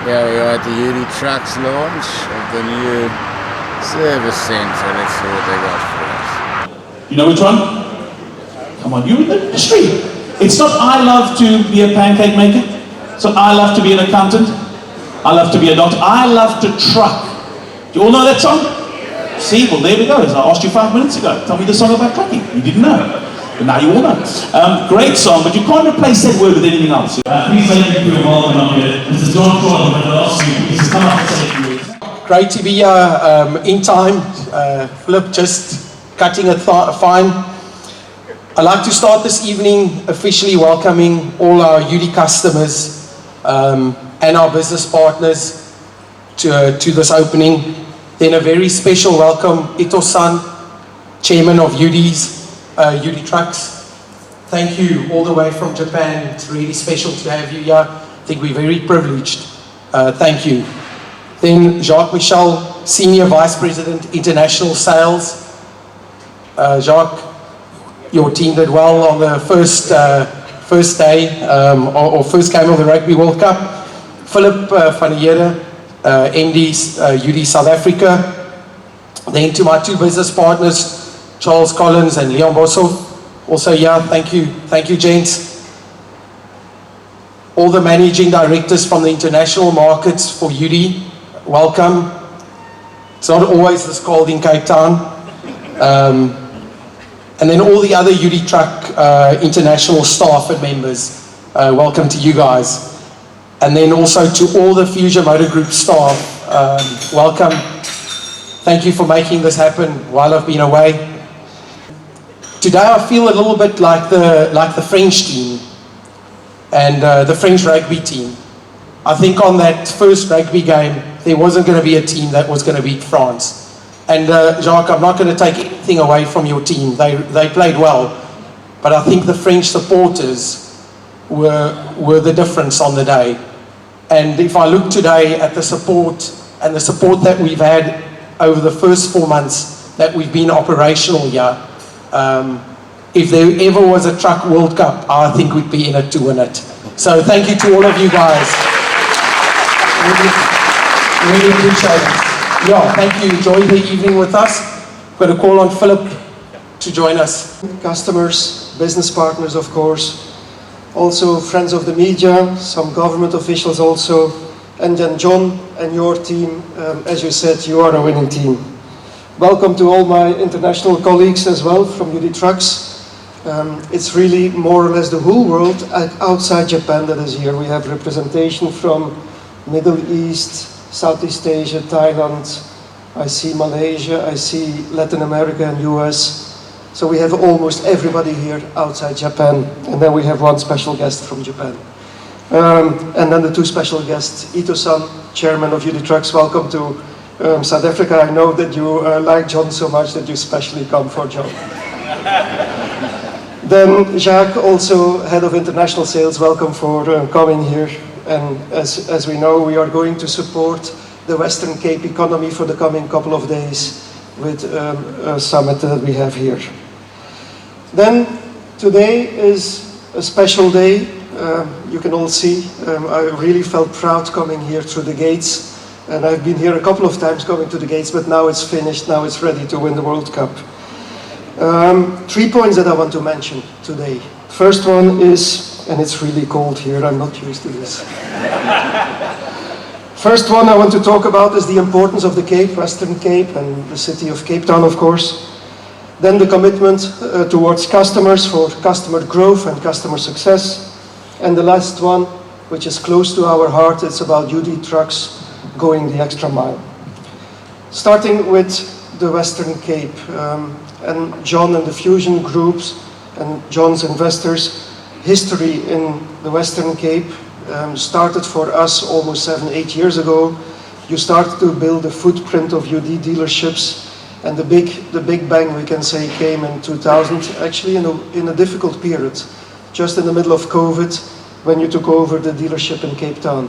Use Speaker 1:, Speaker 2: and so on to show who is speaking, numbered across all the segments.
Speaker 1: Yeah, we are at the Heede Trucks launch of the new service centre. Let's see what they got for us.
Speaker 2: You know which one? Come on, you're in the industry. It's not I love to be a pancake maker. So I love to be an accountant. I love to be a doctor. I love to truck. Do you all know that song? See, well there we go. As I asked you 5 minutes ago. Tell me the song about trucking. You didn't know. But now you all know. Great song, but you can't replace that word with anything else. Please thank you for your welcome up here. This is John Trollip, and I'll ask you please come up and say a few words.
Speaker 3: Great to be here in time. Filip just cutting it fine. I'd like to start this evening officially welcoming all our Heede customers and our business partners to this opening. Then a very special welcome, Ito-san, Chairman of Heede Trucks. Thank you all the way from Japan. It's really special to have you here. I think we're very privileged. Thank you. Then Jacques Michel, Senior Vice President, International Sales. Jacques, your team did well on the first day, or first game of the Rugby World Cup. Filip van Heede, MD, Heede South Africa. Then to my two business partners, Charles Collins and Leon Boshoff. Also, yeah, thank you, gents. All the managing directors from the international markets for Heede, welcome. It's not always this cold in Cape Town. And then all the other Heede Truck international staff and members, welcome to you guys. And then also to all the Fuzion Motor Group staff, welcome. Thank you for making this happen while I've been away. Today I feel a little bit like the French team and the French rugby team. I think on that first rugby game, there wasn't going to be a team that was going to beat France. And Jacques, I'm not going to take anything away from your team. They played well. But I think the French supporters were the difference on the day. And if I look today at the support and the support that we've had over the first 4 months that we've been operational here, if there ever was a truck World Cup, I think we'd be in it to win it. So thank you to all of you guys. Really appreciate it. Yeah, thank you. Enjoy the evening with us. I'm going to call on Filip to join us.
Speaker 4: Customers, business partners, of course. Also friends of the media, some government officials also. And then John and your team, as you said, you are a winning team. Welcome to all my international colleagues as well from Heede Trucks. It's really more or less the whole world outside Japan that is here. We have representation from Middle East, Southeast Asia, Thailand. I see Malaysia, I see Latin America and US. So we have almost everybody here outside Japan. And then we have one special guest from Japan. And then the two special guests, Ito-san, Chairman of Heede Trucks. Welcome to South Africa. I know that you like John so much that you specially come for John. Then Jacques, also Head of International Sales, welcome for coming here. And as we know, we are going to support the Western Cape economy for the coming couple of days with a summit that we have here. Then today is a special day. You can all see, I really felt proud coming here through the gates. And I've been here a couple of times going to the gates, but now it's finished, now it's ready to win the World Cup. 3 points that I want to mention today. First one is, and it's really cold here, I'm not used to this. First one I want to talk about is the importance of the Cape, Western Cape, and the city of Cape Town, of course. Then the commitment towards customers for customer growth and customer success. And the last one, which is close to our heart, it's about Heede Trucks going the extra mile. Starting with the Western Cape, and John and the Fuzion groups and John's investors, history in the Western Cape started for us almost 7-8 years ago. You started to build a footprint of Heede dealerships, and the big bang, we can say, came in 2000, actually in a difficult period, just in the middle of COVID, when you took over the dealership in Cape Town.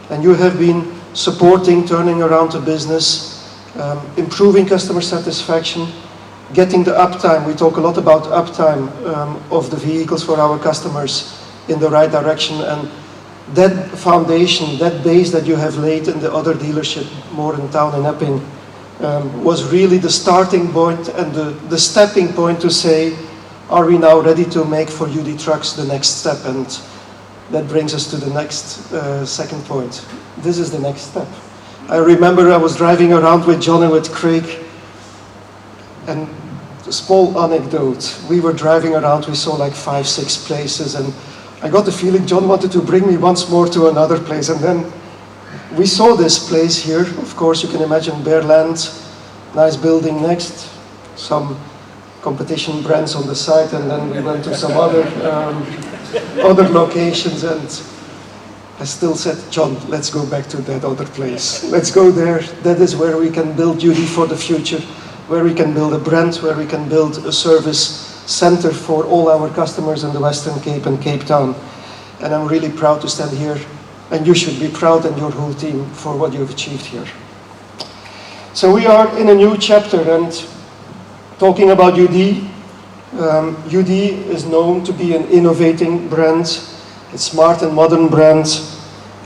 Speaker 4: And you have been supporting, turning around the business, improving customer satisfaction, getting the uptime. We talk a lot about uptime of the vehicles for our customers in the right direction. And that foundation, that base that you have laid in the other dealership, more in town in Epping, was really the starting point and the stepping point to say, are we now ready to make for UD Trucks the next step? And that brings us to the next second point. This is the next step. I remember I was driving around with John and with Craig, and a small anecdote. We were driving around, we saw like 5, 6 places, and I got the feeling John wanted to bring me once more to another place. And then we saw this place here. Of course, you can imagine bare land, nice building next, some competition brands on the side, and then we went to some other locations, and I still said, John, let's go back to that other place. Let's go there. That is where we can build UD for the future, where we can build a brand, where we can build a service center for all our customers in the Western Cape and Cape Town. And I'm really proud to stand here, and you should be proud, and your whole team, for what you've achieved here. So we are in a new chapter, and talking about UD, UD is known to be an innovating brand, a smart and modern brand,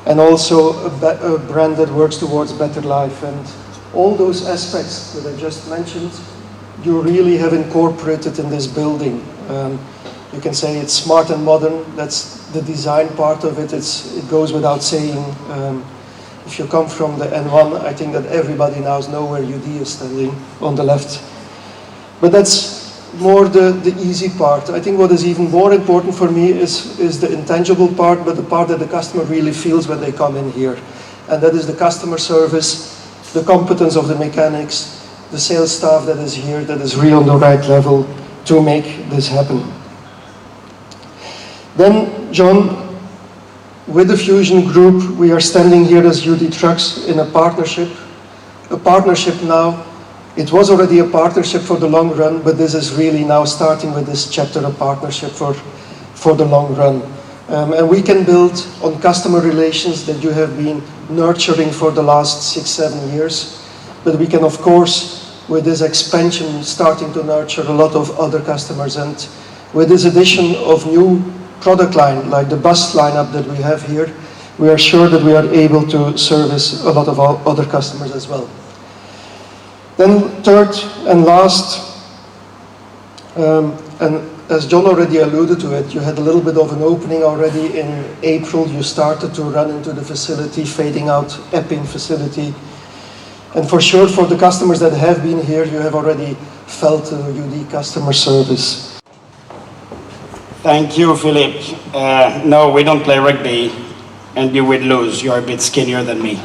Speaker 4: and also a brand that works towards better life. And all those aspects that I just mentioned, you really have incorporated in this building. You can say it's smart and modern, that's the design part of it. It goes without saying. If you come from the N1, I think that everybody now knows where UD is standing on the left. But that's more the easy part. I think what is even more important for me is the intangible part, but the part that the customer really feels when they come in here. And that is the customer service, the competence of the mechanics, the sales staff that is here, that is really on the right level to make this happen. Then, John, with the Fuzion Group, we are standing here as UD Trucks in a partnership. A partnership now. It was already a partnership for the long run, but this is really now starting with this chapter, a partnership for the long run. And we can build on customer relations that you have been nurturing for the last 6, 7 years. But we can, of course, with this expansion, starting to nurture a lot of other customers. And with this addition of new product line, like the bus lineup that we have here, we are sure that we are able to service a lot of our other customers as well. Then third and last, and as John already alluded to it, you had a little bit of an opening already in April. You started to run into the facility, fading out Epping facility. And for sure, for the customers that have been here, you have already felt the UD customer service.
Speaker 5: Thank you, Filip. No, we don't play rugby, and you will lose. You're a bit skinnier than me.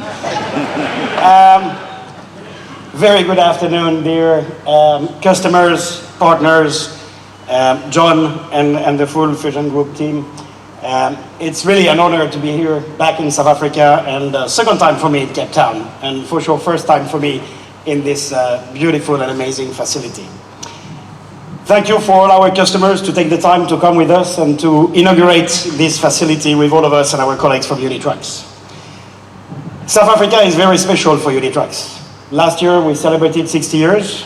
Speaker 5: Very good afternoon, dear customers, partners, John and the full Fuzion Group team. It's really an honor to be here back in South Africa, and second time for me in Cape Town, and for sure first time for me in this beautiful and amazing facility. Thank you for all our customers to take the time to come with us and to inaugurate this facility with all of us and our colleagues from UD Trucks. South Africa is very special for UD Trucks. Last year we celebrated 60 years,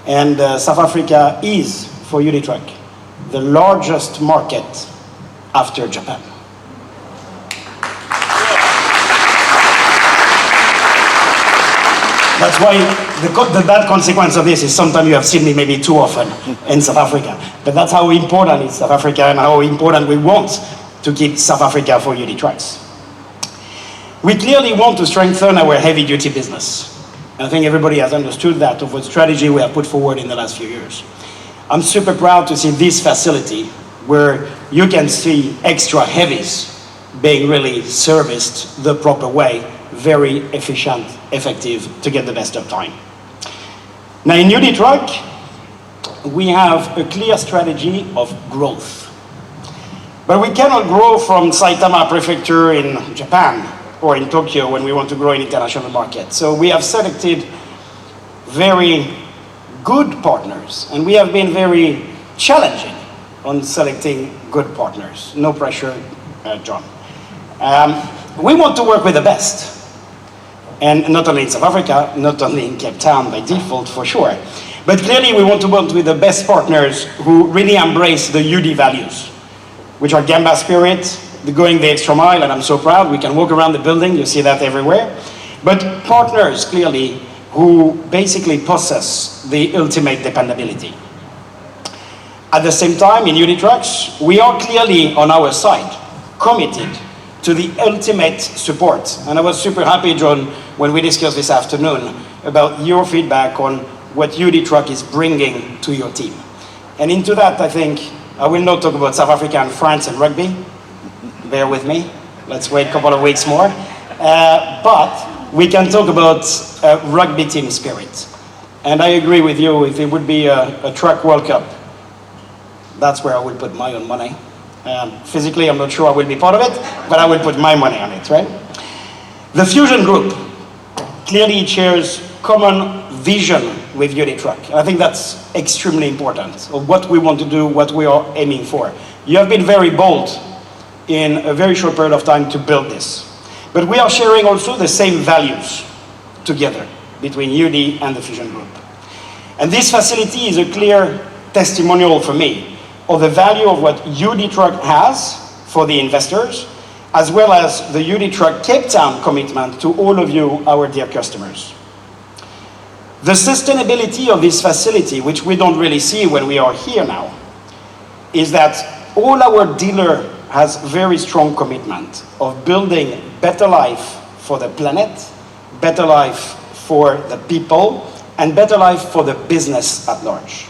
Speaker 5: and South Africa is, for UD Truck, the largest market after Japan. That's why the bad consequence of this is sometimes you have seen me maybe too often in South Africa. But that's how important is South Africa and how important we want to keep South Africa for UD Trucks. We clearly want to strengthen our heavy-duty business. I think everybody has understood that of what strategy we have put forward in the last few years. I'm super proud to see this facility where you can see extra heavies being really serviced the proper way, very efficient, effective, to get the best of time. Now in UD Truck, we have a clear strategy of growth. But we cannot grow from Saitama Prefecture in Japan or in Tokyo when we want to grow in international markets. So we have selected very good partners, and we have been very challenging on selecting good partners. No pressure, John. We want to work with the best. And not only in South Africa, not only in Cape Town by default for sure, but clearly we want to work with the best partners who really embrace the UD values, which are Gamba spirit, going the extra mile, and I'm so proud. We can walk around the building, you see that everywhere. But partners, clearly, who basically possess the ultimate dependability. At the same time, in Unitrucks, we are clearly on our side, committed to the ultimate support. And I was super happy, John, when we discussed this afternoon about your feedback on what Unitruck is bringing to your team. And into that, I think, I will not talk about South Africa and France and rugby. Bear with me. Let's wait a couple of weeks more. But we can talk about rugby team spirit. And I agree with you, if it would be a Truck World Cup, that's where I would put my own money. Physically, I'm not sure I will be part of it, but I will put my money on it, right? The Fuzion Group clearly shares common vision with Unitruck. I think that's extremely important, of what we want to do, what we are aiming for. You have been very bold in a very short period of time to build this. But we are sharing also the same values together between UD and the Fuzion Group. And this facility is a clear testimonial for me of the value of what Unitruck has for the investors, as well as the Unitruck Cape Town commitment to all of you, our dear customers. The sustainability of this facility, which we don't really see when we are here now, is that all our dealer has very strong commitment of building better life for the planet, better life for the people, and better life for the business at large.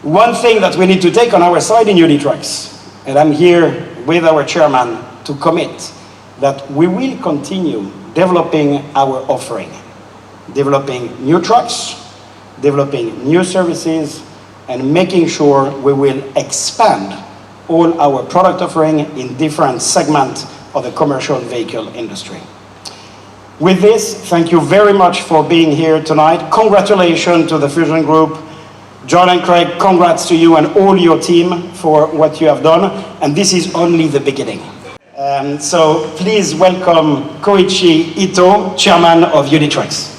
Speaker 5: One thing that we need to take on our side in Unitrucks, and I'm here with our chairman to commit, that we will continue developing our offering, developing new trucks, developing new services, and making sure we will expand all our product offering in different segments of the commercial vehicle industry. With this, thank you very much for being here tonight. Congratulations to the Fuzion Group. John and Craig, congrats to you and all your team for what you have done. And this is only the beginning. So please welcome Koichi Ito, chairman of Unitrucks.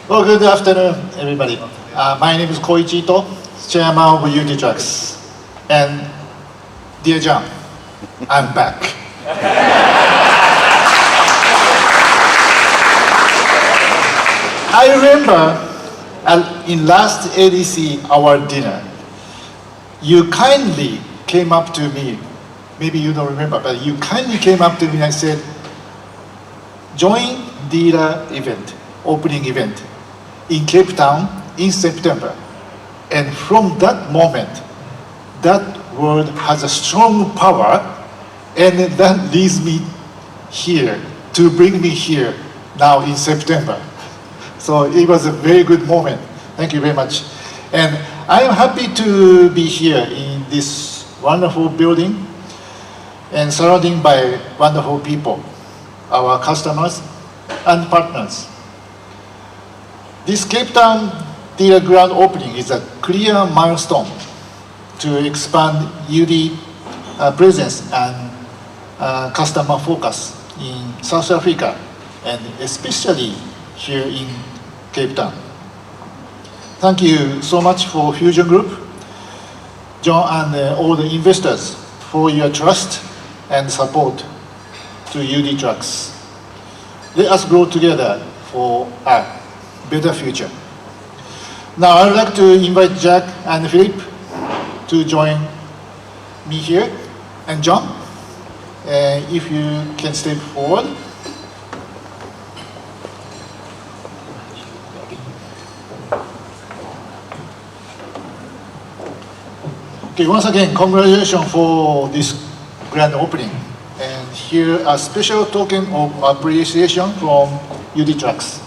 Speaker 6: Well, good afternoon, everybody. My name is Koichi Ito, chairman of Unitrucks. And dear John, I'm back. I remember in last ADC, our dinner, you kindly came up to me, maybe you don't remember, but you kindly came up to me and said, join dealer event, opening event in Cape Town in September. And from that moment, that word has a strong power, and that leads me here, to bring me here now in September. So it was a very good moment. Thank you very much. And I am happy to be here in this wonderful building and surrounded by wonderful people, our customers and partners. This Cape Town dealer grand opening is a clear milestone to expand UD presence and customer focus in South Africa, and especially here in Cape Town. Thank you so much for Fuzion Group, John, and all the investors for your trust and support to Unitrucks. Let us grow together for a better future. Now I would like to invite Jacques and Filip to join me here, and John, if you can step forward. Okay, once again, congratulations for this grand opening. And here a special token of appreciation from Unitrucks.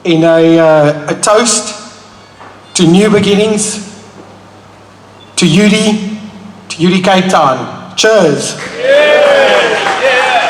Speaker 3: In a toast to new beginnings, to UD Cape Town. Cheers. Yeah.